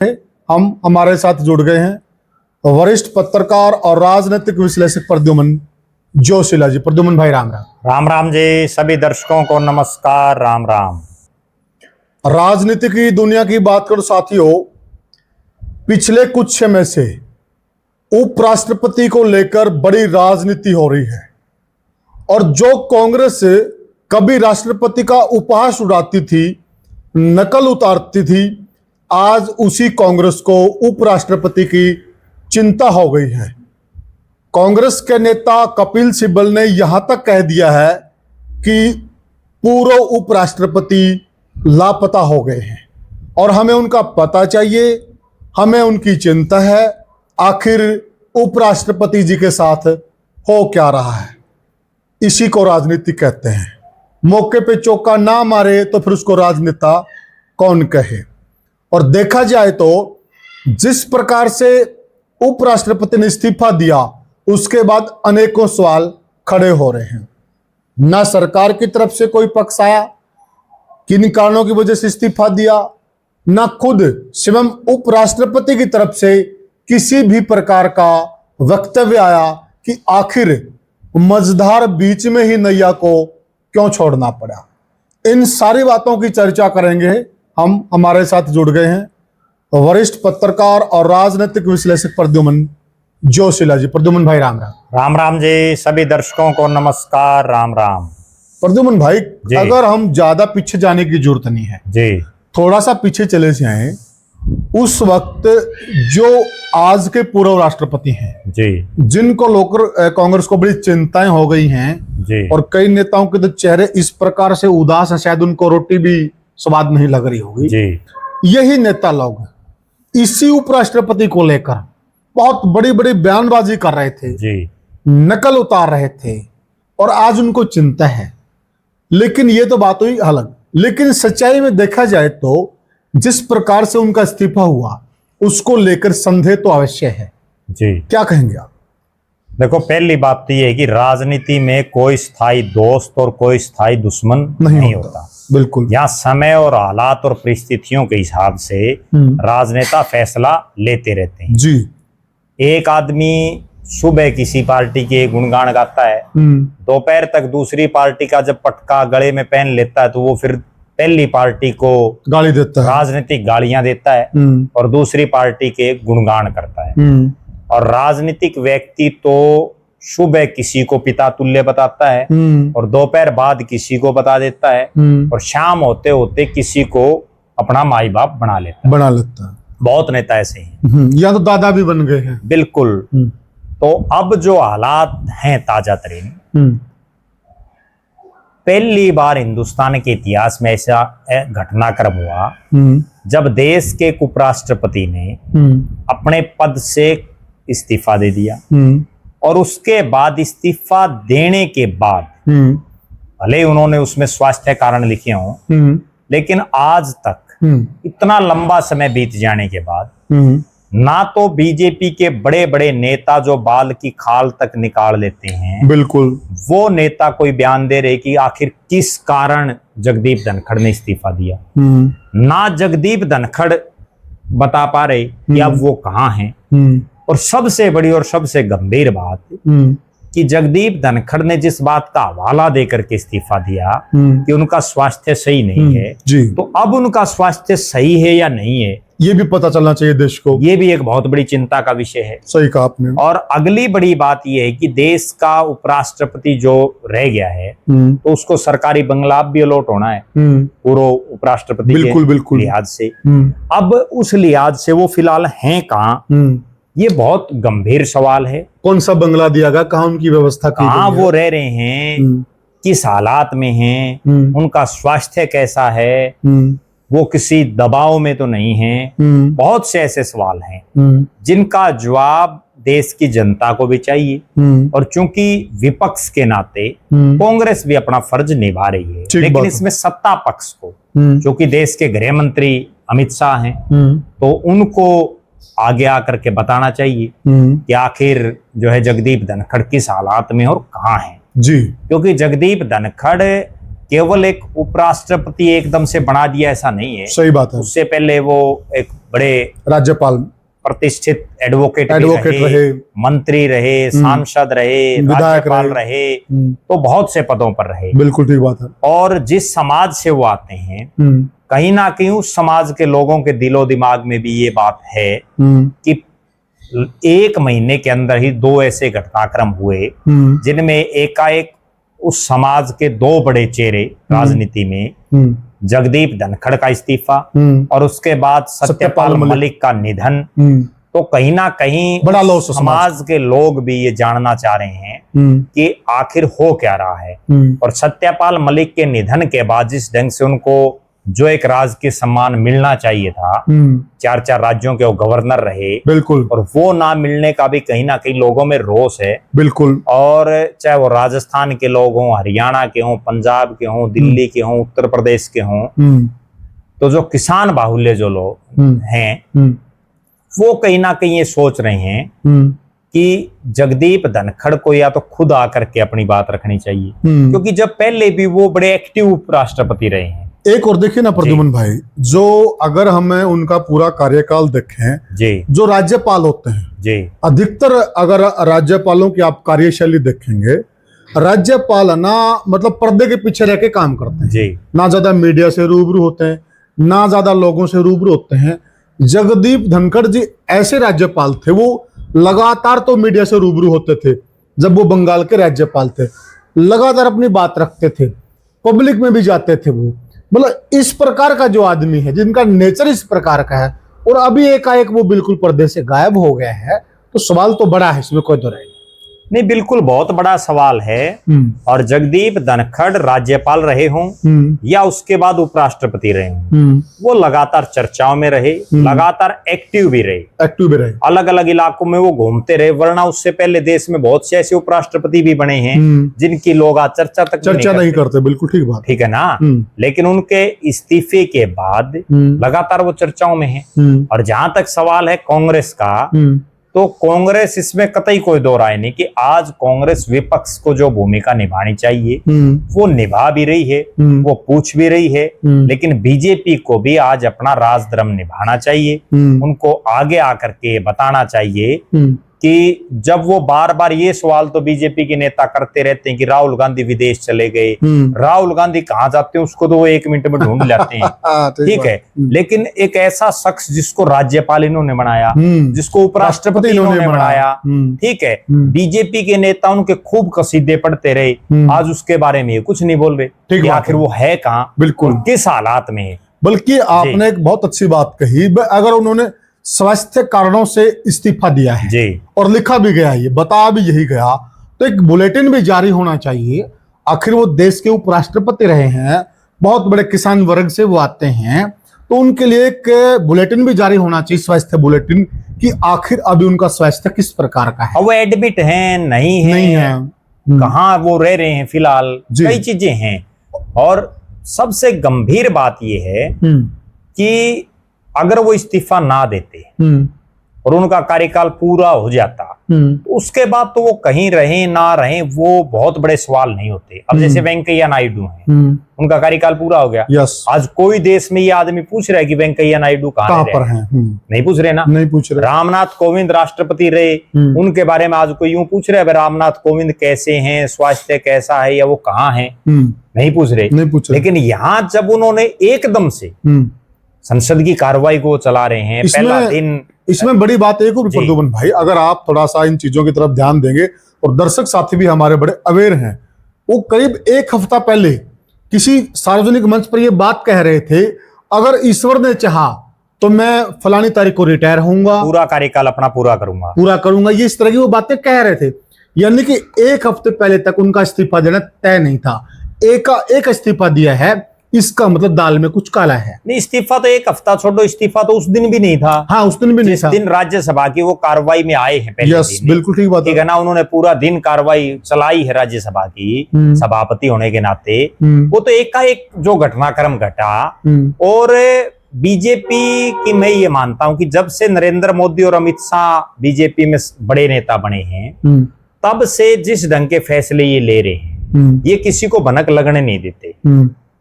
हम हमारे साथ जुड़ गए हैं वरिष्ठ पत्रकार और राजनीतिक विश्लेषक प्रद्युमन जोशीला जी। प्रद्युमन भाई राम राम। राम राम जी। सभी दर्शकों को नमस्कार। राम राम। राजनीति की दुनिया की बात करो साथियों, पिछले कुछ समय से उपराष्ट्रपति को लेकर बड़ी राजनीति हो रही है और जो कांग्रेस कभी राष्ट्रपति का उपहास उड़ाती थी, नकल उतारती थी, आज उसी कांग्रेस को उपराष्ट्रपति की चिंता हो गई है। कांग्रेस के नेता कपिल सिब्बल ने यहां तक कह दिया है कि पूर्व उपराष्ट्रपति लापता हो गए हैं और हमें उनका पता चाहिए, हमें उनकी चिंता है। आखिर उपराष्ट्रपति जी के साथ हो क्या रहा है, इसी को राजनीति कहते हैं। मौके पे चौका ना मारे तो फिर उसको राजनेता कौन कहे। और देखा जाए तो जिस प्रकार से उपराष्ट्रपति ने इस्तीफा दिया, उसके बाद अनेकों सवाल खड़े हो रहे हैं। ना सरकार की तरफ से कोई पक्ष आया किन कारणों की वजह से इस्तीफा दिया, ना खुद स्वयं उपराष्ट्रपति की तरफ से किसी भी प्रकार का वक्तव्य आया कि आखिर मझधार बीच में ही नैया को क्यों छोड़ना पड़ा। इन सारी बातों की चर्चा करेंगे। हम हमारे साथ जुड़ गए हैं वरिष्ठ पत्रकार और राजनीतिक विश्लेषक प्रद्युमन जोशीला जी। प्रद्युमन भाई राम राम। राम राम जी। सभी दर्शकों को नमस्कार। राम राम। प्रद्युमन भाई, अगर हम ज्यादा पीछे जाने की जरूरत नहीं है जी, थोड़ा सा पीछे चले जाएं, उस वक्त जो आज के पूर्व राष्ट्रपति हैं जी, जिनको लेकर कांग्रेस को बड़ी चिंताएं हो गई हैं जी, और कई नेताओं के तो चेहरे इस प्रकार से उदास हैं, शायद उनको रोटी भी स्वाद नहीं लग रही होगी जी, यही नेता लोग इसी उपराष्ट्रपति को लेकर बहुत बड़ी बड़ी बयानबाजी कर रहे थे जी, नकल उतार रहे थे और आज उनको चिंता है। लेकिन ये तो बात हुई अलग, लेकिन सच्चाई में देखा जाए तो जिस प्रकार से उनका इस्तीफा हुआ उसको लेकर संदेह तो अवश्य है जी। क्या कहेंगे आप? देखो, पहली बात तो ये है कि राजनीति में कोई स्थायी दोस्त और कोई स्थायी दुश्मन नहीं होता। बिल्कुल। यहाँ समय और हालात और परिस्थितियों के हिसाब से राजनेता फैसला लेते रहते हैं जी। एक आदमी सुबह किसी पार्टी के गुणगान गाता है, दोपहर तक दूसरी पार्टी का जब पटका गले में पहन लेता है तो वो फिर पहली पार्टी को गाली देता है, राजनीतिक गालियां देता है और दूसरी पार्टी के गुणगान करता है। और राजनीतिक व्यक्ति तो सुबह किसी को पिता तुल्य बताता है और दोपहर बाद किसी को बता देता है और शाम होते होते किसी को अपना माई बाप बना लेता है। बहुत नेता ऐसे हैं, या तो दादा भी बन गए हैं। बिल्कुल। तो अब जो हालात हैं ताजा तरीन, पहली बार हिंदुस्तान के इतिहास में ऐसा घटनाक्रम हुआ जब देश के उपराष्ट्रपति ने अपने पद से इस्तीफा दे दिया और उसके बाद इस्तीफा देने के बाद भले ही उन्होंने उसमें स्वास्थ्य कारण लिखे हों, लेकिन आज तक इतना लंबा समय बीत जाने के बाद ना तो बीजेपी के बड़े बड़े नेता जो बाल की खाल तक निकाल लेते हैं, बिल्कुल, वो नेता कोई बयान दे रहे कि आखिर किस कारण जगदीप धनखड़ ने इस्तीफा दिया, ना जगदीप धनखड़ बता पा रहे कि अब वो कहाँ हैं। और सबसे बड़ी और सबसे गंभीर बात कि जगदीप धनखड़ ने जिस बात का हवाला देकर के इस्तीफा दिया कि उनका स्वास्थ्य सही नहीं है, तो अब उनका स्वास्थ्य सही है या नहीं है ये भी पता चलना चाहिए देश को। ये भी एक बहुत बड़ी चिंता का विषय है। सही कहा आपने। और अगली बड़ी बात यह है कि देश का उपराष्ट्रपति जो रह गया है तो उसको सरकारी बंगला भी अलॉट होना है पूर्व उपराष्ट्रपति के लिहाज से। अब उस लिहाज से वो फिलहाल हैं कहाँ, ये बहुत गंभीर सवाल है। कौन सा बंगला दिया गया, कहाँ उनकी व्यवस्था, कहाँ वो रह रहे हैं, किस हालात में हैं, उनका स्वास्थ्य कैसा है, वो किसी दबाव में तो नहीं है। बहुत से ऐसे सवाल हैं जिनका जवाब देश की जनता को भी चाहिए। और चूंकि विपक्ष के नाते कांग्रेस भी अपना फर्ज निभा रही है, लेकिन इसमें सत्ता पक्ष को, क्योंकि देश के गृह मंत्री अमित शाह हैं, तो उनको आगे आकर के बताना चाहिए कि आखिर जो है जगदीप धनखड़ किस हालात में और कहाँ है जी। क्योंकि जगदीप धनखड़ केवल एक उपराष्ट्रपति एकदम से बना दिया ऐसा नहीं है। सही बात है। उससे पहले वो एक बड़े राज्यपाल, प्रतिष्ठित एडवोकेट रहे, मंत्री रहे, सांसद रहे, विधायक राज्यपाल रहे, तो बहुत से पदों पर रहे। बिल्कुल ठीक बात है। और जिस समाज से वो आते हैं, कहीं ना कहीं उस समाज के लोगों के दिलो दिमाग में भी ये बात है कि एक महीने के अंदर ही 2 ऐसे घटनाक्रम हुए जिनमें एकाएक उस समाज के 2 बड़े चेहरे राजनीति में, जगदीप धनखड़ का इस्तीफा और उसके बाद सत्यपाल मलिक का निधन, तो कहीं ना कहीं बड़ा लॉस समाज के लोग भी ये जानना चाह रहे हैं कि आखिर हो क्या रहा है। और सत्यपाल मलिक के निधन के बाद जिस ढंग से उनको जो एक राजकीय सम्मान मिलना चाहिए था, 4 राज्यों के वो गवर्नर रहे, बिल्कुल, और वो ना मिलने का भी कहीं ना कहीं लोगों में रोष है। बिल्कुल। और चाहे वो राजस्थान के लोग हों, हरियाणा के हों, पंजाब के हों, दिल्ली के हों, उत्तर प्रदेश के हों, तो जो किसान बाहुल्य जो लोग हैं, वो कहीं ना कहीं ये सोच रहे हैं कि जगदीप धनखड़ को या तो खुद आकर के अपनी बात रखनी चाहिए, क्योंकि जब पहले भी वो बड़े एक्टिव उपराष्ट्रपति रहे हैं। एक और देखिए ना प्रद्युमन भाई, जो अगर हमें उनका पूरा कार्यकाल देखें जी, जो राज्यपाल होते हैं जी, अधिकतर अगर राज्यपालों की आप कार्यशैली देखेंगे, राज्यपाल ना मतलब पर्दे के पीछे रह के काम करते हैं जी, ना ज्यादा मीडिया से रूबरू होते हैं, ना ज्यादा लोगों से रूबरू होते हैं। जगदीप धनखड़ जी ऐसे राज्यपाल थे, वो लगातार तो मीडिया से रूबरू होते थे। जब वो बंगाल के राज्यपाल थे, लगातार अपनी बात रखते थे, पब्लिक में भी जाते थे। वो मतलब इस प्रकार का जो आदमी है, जिनका नेचर इस प्रकार का है, और अभी एकाएक वो बिल्कुल पर्दे से गायब हो गया है, तो सवाल तो बड़ा है, इसमें कोई दो राय नहीं, बिल्कुल बहुत बड़ा सवाल है। और जगदीप धनखड़ राज्यपाल रहे हों या उसके बाद उपराष्ट्रपति रहे हों, वो लगातार चर्चाओं में रहे, लगातार एक्टिव भी रहे, अलग अलग इलाकों में वो घूमते रहे। वरना उससे पहले देश में बहुत से ऐसे उपराष्ट्रपति भी बने हैं जिनकी लोग आज चर्चा नहीं करते। बिल्कुल ठीक बात, ठीक है ना। लेकिन उनके इस्तीफे के बाद लगातार वो चर्चाओं में है। और जहां तक सवाल है कांग्रेस का, तो कांग्रेस इसमें कतई कोई दो राय नहीं कि आज कांग्रेस विपक्ष को जो भूमिका निभानी चाहिए वो निभा भी रही है, वो पूछ भी रही है। लेकिन बीजेपी को भी आज अपना राजधर्म निभाना चाहिए। उनको आगे आकर के बताना चाहिए कि जब वो बार बार ये सवाल तो बीजेपी के नेता करते रहते हैं कि राहुल गांधी विदेश चले गए, राहुल गांधी कहाँ जाते हैं उसको तो वो 1 मिनट में ढूंढ लेते हैं। ठीक है, लेकिन एक ऐसा शख्स जिसको राज्यपाल इन्होंने बनाया, जिसको उपराष्ट्रपति इन्होंने बनाया, ठीक है, बीजेपी के नेता उनके खूब कसीदे पढ़ते रहे, आज उसके बारे में कुछ नहीं बोल रहे। आखिर वो है कहाँ, बिल्कुल किस हालात में है। बल्कि आपने एक बहुत अच्छी बात कही, अगर उन्होंने स्वास्थ्य कारणों से इस्तीफा दिया है जी, और लिखा भी गया, ये बता भी यही गया, तो एक बुलेटिन भी जारी होना चाहिए। आखिर वो देश के उपराष्ट्रपति रहे हैं, बहुत बड़े किसान वर्ग से वो आते हैं, तो उनके लिए एक बुलेटिन भी जारी होना चाहिए, स्वास्थ्य बुलेटिन, कि आखिर अभी उनका स्वास्थ्य किस प्रकार का है। वो एडमिट है नहीं है, कहाँ वो रह रहे हैं फिलहाल, कई चीजें हैं। और सबसे गंभीर बात ये है कि अगर वो इस्तीफा ना देते और उनका कार्यकाल पूरा हो जाता, तो उसके बाद तो वो कहीं रहे ना रहे वो बहुत बड़े सवाल नहीं होते। अब जैसे वेंकैया नायडू हैं, उनका कार्यकाल पूरा हो गया, आज कोई देश में ये आदमी पूछ रहा है कि वेंकैया नायडू कहाँ पर हैं? नहीं पूछ रहे ना, नहीं पूछ रहे। रामनाथ कोविंद राष्ट्रपति रहे, उनके बारे में आज कोई यूं पूछ रहा है रामनाथ कोविंद कैसे हैं, स्वास्थ्य कैसा है, या वो कहाँ है? नहीं पूछ रहे। लेकिन यहाँ जब उन्होंने एकदम से संसद की कार्रवाई को चला रहे हैं, पहला दिन, इसमें बड़ी बात एक और प्रद्युमन भाई, अगर आप थोड़ा सा इन चीजों की तरफ ध्यान देंगे, और दर्शक साथी भी हमारे बड़े अवेयर हैं, वो करीब 1 हफ्ता पहले किसी सार्वजनिक मंच पर ये बात कह रहे थे, अगर ईश्वर ने चाहा तो मैं फलानी तारीख को रिटायर होऊंगा, पूरा कार्यकाल अपना पूरा करूंगा, ये इस तरह की वो बातें कह रहे थे। यानी कि 1 हफ्ते पहले तक उनका इस्तीफा देना तय नहीं था, एक इस्तीफा दिया है, इसका मतलब दाल में कुछ काला है। नहीं, इस्तीफा तो 1 हफ्ता छोड़ो, इस्तीफा तो उस दिन भी नहीं था। हाँ, उस दिन भी नहीं था, जिस दिन राज्यसभा की वो कार्रवाई में आए हैं पहले दिन। बिल्कुल ठीक बात है ना, उन्होंने पूरा दिन कार्रवाई चलाई है राज्यसभा की सभापति होने के नाते। वो तो एकाएक जो घटनाक्रम घटा, और बीजेपी की मैं ये मानता हूं कि जब से नरेंद्र मोदी और अमित शाह बीजेपी में बड़े नेता बने हैं, तब से जिस ढंग के फैसले ये ले रहे हैं, ये किसी को भनक लगने नहीं देते।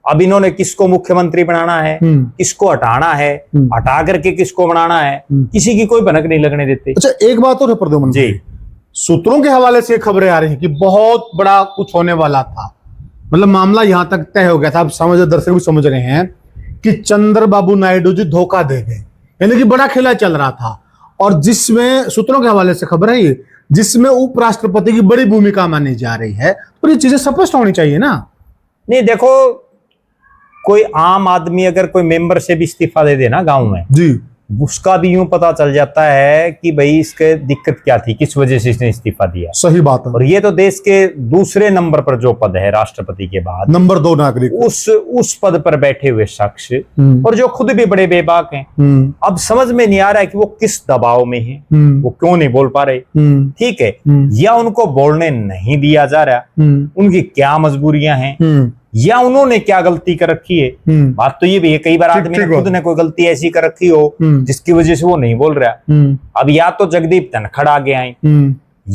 अब इन्होंने किसको मुख्यमंत्री बनाना है, किसको हटाना है, हटा करके किसको बनाना है, किसी की कोई भनक नहीं लगने देते। अच्छा, एक बात और है प्रद्युमन जी, सूत्रों के हवाले से खबरें आ रही हैं कि बहुत बड़ा कुछ होने वाला था, मतलब मामला यहां तक तय हो गया था। आप समझ, दर्शक भी समझ रहे हैं कि चंद्रबाबू नायडू जी धोखा दे गए, यानी कि बड़ा खेला चल रहा था। और जिसमें सूत्रों के हवाले से खबर है ये, जिसमें उपराष्ट्रपति की बड़ी भूमिका मानी जा रही है, तो ये चीजें स्पष्ट होनी चाहिए ना। नहीं देखो, कोई आम आदमी अगर कोई मेंबर से भी इस्तीफा दे देना गांव में जी, उसका भी यूं पता चल जाता है कि भाई इसके दिक्कत क्या थी, किस वजह से इसने इस्तीफा दिया। सही बात है। और ये तो देश के दूसरे नंबर पर जो पद है राष्ट्रपति के बाद, नंबर 2 नागरिक, उस पद पर बैठे हुए शख्स, और जो खुद भी बड़े बेबाक हैं। अब समझ में नहीं आ रहा है कि वो किस दबाव में है, वो क्यों नहीं बोल पा रहे, ठीक है, या उनको बोलने नहीं दिया जा रहा, उनकी क्या मजबूरियां हैं, या उन्होंने क्या गलती कर रखी है। बात तो ये भी है, कई बार आदमी ने खुद ने कोई गलती ऐसी कर रखी हो जिसकी वजह से वो नहीं बोल रहा। अब या तो जगदीप धनखड़ आगे आए,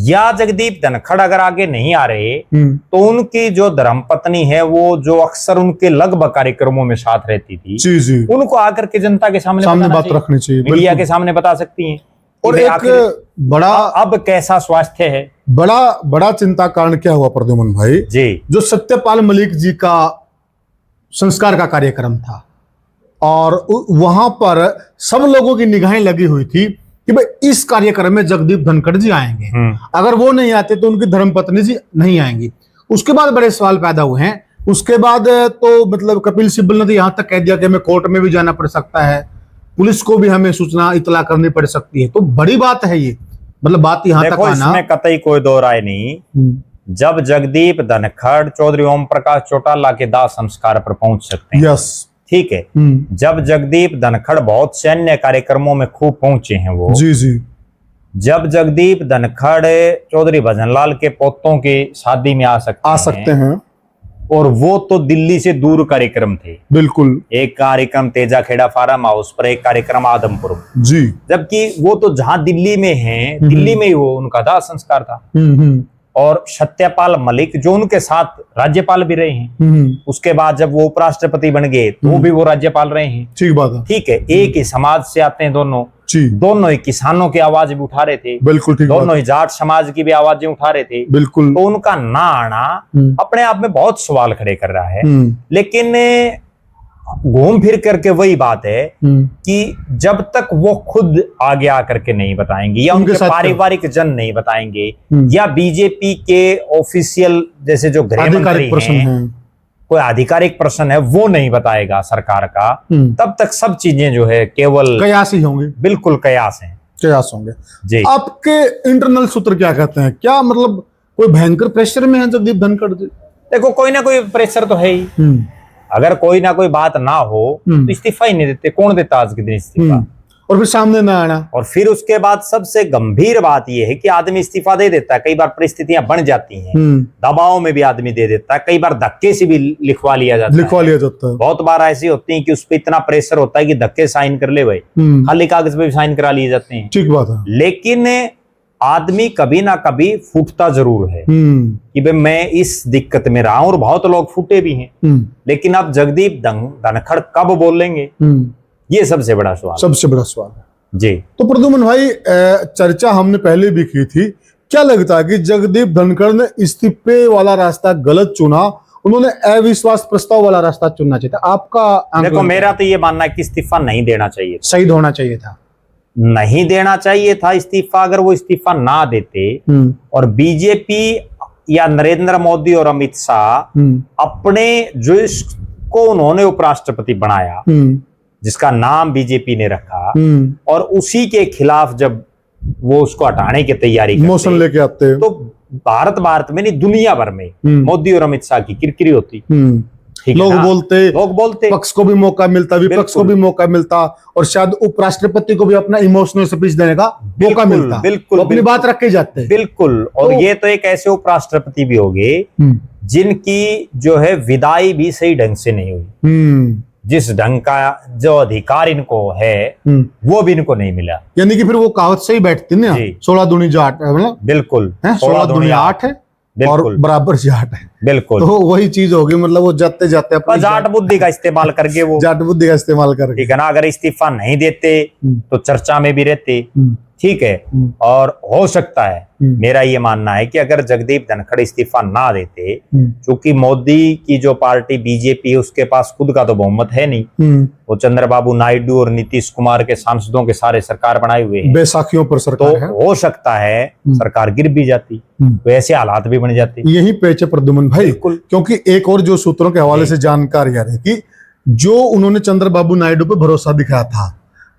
या जगदीप धनखड़ अगर आगे नहीं आ रहे तो उनकी जो धर्मपत्नी है, वो जो अक्सर उनके लगभग कार्यक्रमों में साथ रहती थी, जी जी, उनको आकर के जनता के सामने बात रखनी चाहिए, मीडिया के सामने बता सकती हैं। और एक बड़ा, अब कैसा स्वास्थ्य है, बड़ा चिंता कारण क्या हुआ प्रद्युमन भाई जी, जो सत्यपाल मलिक जी का संस्कार का कार्यक्रम था, और वहां पर सब लोगों की निगाहें लगी हुई थी कि भाई इस कार्यक्रम में जगदीप धनखड़ जी आएंगे, अगर वो नहीं आते तो उनकी धर्मपत्नी जी नहीं आएंगी। उसके बाद बड़े सवाल पैदा हुए हैं। उसके बाद तो मतलब कपिल सिब्बल ने तो यहां तक कह दिया कि हमें कोर्ट में भी जाना पड़ सकता है, पुलिस को भी हमें सूचना इतला करनी पड़ सकती है। तो बड़ी बात है ये, मतलब बात यहां तक आना, इसमें कतई कोई दो राय नहीं। जब जगदीप धनखड़ चौधरी ओम प्रकाश चौटाला के दाह संस्कार पर पहुंच सकते हैं, यस, ठीक है, जब जगदीप धनखड़ बहुत सैन्य कार्यक्रमों में खूब पहुंचे हैं वो, जी जी, जब जगदीप धनखड़ चौधरी भजनलाल के पोतों की शादी में आ सकते हैं, और वो तो दिल्ली से दूर कार्यक्रम थे, बिल्कुल, एक कार्यक्रम तेजा खेड़ा फार्म हाउस पर, एक कार्यक्रम आदमपुर जी, जबकि वो तो जहां दिल्ली में है, दिल्ली में ही वो उनका दाह संस्कार था। और सत्यपाल मलिक जो उनके साथ राज्यपाल भी रहे हैं, उसके बाद जब वो उपराष्ट्रपति बन गए तो भी वो राज्यपाल रहे हैं, ठीक बात है, ठीक है, एक ही समाज से आते हैं दोनों, दोनों ही किसानों की आवाज भी उठा रहे थे, बिल्कुल ठीक, दोनों ही जाट समाज की भी आवाजें उठा रहे थे, बिल्कुल। तो उनका ना आना अपने आप में बहुत सवाल खड़े कर रहा है। लेकिन घूम फिर करके वही बात है कि जब तक वो खुद आगे आकर के नहीं बताएंगे, या उनके पारिवारिक जन नहीं बताएंगे, या बीजेपी के ऑफिशियल जैसे जो गृह मंत्री हैं, कोई आधिकारिक प्रश्न है वो नहीं बताएगा सरकार का, तब तक सब चीजें जो है केवल कयास ही होंगे, बिल्कुल कयास हैं, कयास होंगे जी। आपके इंटरनल सूत्र क्या कहते हैं, क्या मतलब कोई भयंकर प्रेशर में है जगदीप धनखड़ जी? देखो, कोई ना कोई प्रेशर तो है ही, अगर कोई ना कोई बात ना हो तो इस्तीफा ही नहीं देते। कौन देता आज के दिन इस्तीफा? और फिर सामने ना आना। और फिर उसके बाद सबसे गंभीर बात यह है कि आदमी इस्तीफा दे देता है, कई बार परिस्थितियां बन जाती हैं, दबाव में भी आदमी दे देता है, कई बार धक्के से भी लिखवा लिया जाता है। बहुत बार ऐसी होती है कि उस पर इतना प्रेशर होता है कि धक्के साइन कर ले भाई, खाली कागज पे भी साइन करा लिए जाते हैं, ठीक बात है। लेकिन आदमी कभी ना कभी फूटता जरूर है कि भाई मैं इस दिक्कत में रहा हूं, और बहुत लोग फूटे भी हैं, लेकिन अब जगदीप धनखड़ कब बोलेंगे, ये सबसे बड़ा सवाल, सबसे बड़ा सवाल है जी। तो प्रद्युमन भाई, चर्चा हमने पहले भी की थी, क्या लगता है कि जगदीप धनखड़ ने इस्तीफे वाला रास्ता गलत चुना, उन्होंने अविश्वास प्रस्ताव वाला रास्ता चुनना चाहिए था? आपका देखो, मेरा तो ये मानना है कि इस्तीफा नहीं देना चाहिए, शहीद होना चाहिए था, नहीं देना चाहिए था इस्तीफा। अगर वो इस्तीफा ना देते और बीजेपी या नरेंद्र मोदी और अमित शाह अपने जो इसको उन्होंने उपराष्ट्रपति बनाया, जिसका नाम बीजेपी ने रखा, और उसी के खिलाफ जब वो उसको हटाने की तैयारी मोशन लेके आते, तो भारत में नहीं दुनिया भर में मोदी और अमित शाह की किरकिरी होती। लोग बोलते पक्ष को भी मौका मिलता, विपक्ष को भी मौका मिलता, और शायद उपराष्ट्रपति को भी अपना इमोशनल स्पीच देने का मौका मिलता, बिल्कुल, अपनी बात रख के जाते, बिल्कुल। और ये तो एक ऐसे उपराष्ट्रपति भी हो गए जिनकी जो है विदाई भी सही ढंग से नहीं हुई, जिस ढंग का जो अधिकार इनको है वो भी इनको नहीं मिला। यानी कि फिर वो कहावत से ही बैठती ना, 16 दूनी 8, मतलब बिल्कुल 16 दूनी 8 है और बराबर 8 है, बिल्कुल। तो वही चीज होगी, मतलब वो जाते जाते अपनी जाट बुद्धि का इस्तेमाल करके वो, जाट बुद्धि का इस्तेमाल करके, ठीक है ना, अगर इस्तीफा नहीं देते तो चर्चा में भी रहते, ठीक है। और हो सकता है, मेरा ये मानना है कि अगर जगदीप धनखड़ इस्तीफा ना देते, क्योंकि मोदी की जो पार्टी बीजेपी है उसके पास खुद का तो बहुमत है नहीं, वो चंद्रबाबू नायडू और नीतीश कुमार के सांसदों के सारे सरकार बनाए हुए हैं, बैसाखियों पर सरकार है। तो हो सकता है सरकार गिर भी जाती, तो ऐसे हालात भी बन जाते। यही पेच है प्रद्युमन भाई, बिल्कुल। क्योंकि एक और जो सूत्रों के हवाले से जानकारी आ रही है कि जो उन्होंने चंद्रबाबू नायडू पर भरोसा दिखाया था,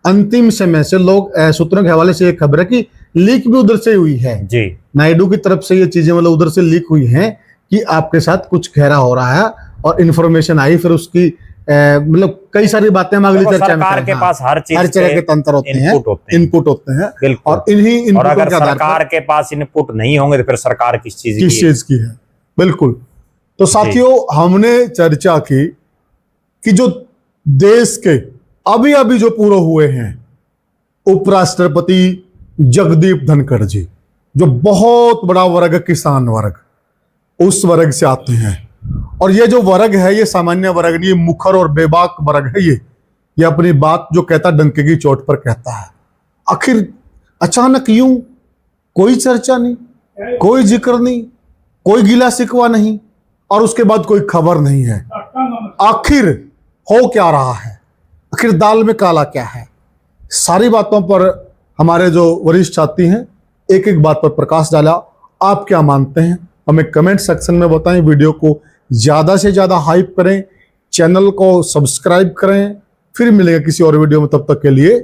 अंतिम समय से लोग सूत्रों के हवाले से एक खबर है कि लीक भी उधर से हुई है जी, नायडू की तरफ से ये चीजें मतलब उधर से लीक हुई हैं कि आपके साथ कुछ गहरा हो रहा है, और इन्फॉर्मेशन आई, फिर उसकी मतलब कई सारी बातें हम अगली चर्चा में सरकार के पास हर चीज हर तरह के तंत्र होते हैं, इनपुट होते हैं, बिल्कुल। और इन्हीं और इनपुट अगर के आधार सरकार के पास इनपुट नहीं होंगे तो फिर सरकार किस चीज की है। बिल्कुल। तो साथियों, हमने चर्चा की कि जो देश के अभी अभी जो पूरे हुए हैं उपराष्ट्रपति जगदीप धनखड़ जी, जो बहुत बड़ा वर्ग, किसान वर्ग, उस वर्ग से आते हैं, और ये जो वर्ग है ये सामान्य वर्ग नहीं, ये मुखर और बेबाक वर्ग है। ये अपनी बात जो कहता डंके की चोट पर कहता है। आखिर अचानक यूं कोई चर्चा नहीं, कोई जिक्र नहीं, कोई गिला शिकवा नहीं, और उसके बाद कोई खबर नहीं है। आखिर हो क्या रहा है, आखिर दाल में काला क्या है? सारी बातों पर हमारे जो वरिष्ठ साथी हैं एक एक बात पर प्रकाश डाला। आप क्या मानते हैं हमें कमेंट सेक्शन में बताएं। वीडियो को ज्यादा से ज्यादा हाइप करें, चैनल को सब्सक्राइब करें। फिर मिलेंगे किसी और वीडियो में, तब तक के लिए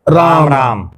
राम राम।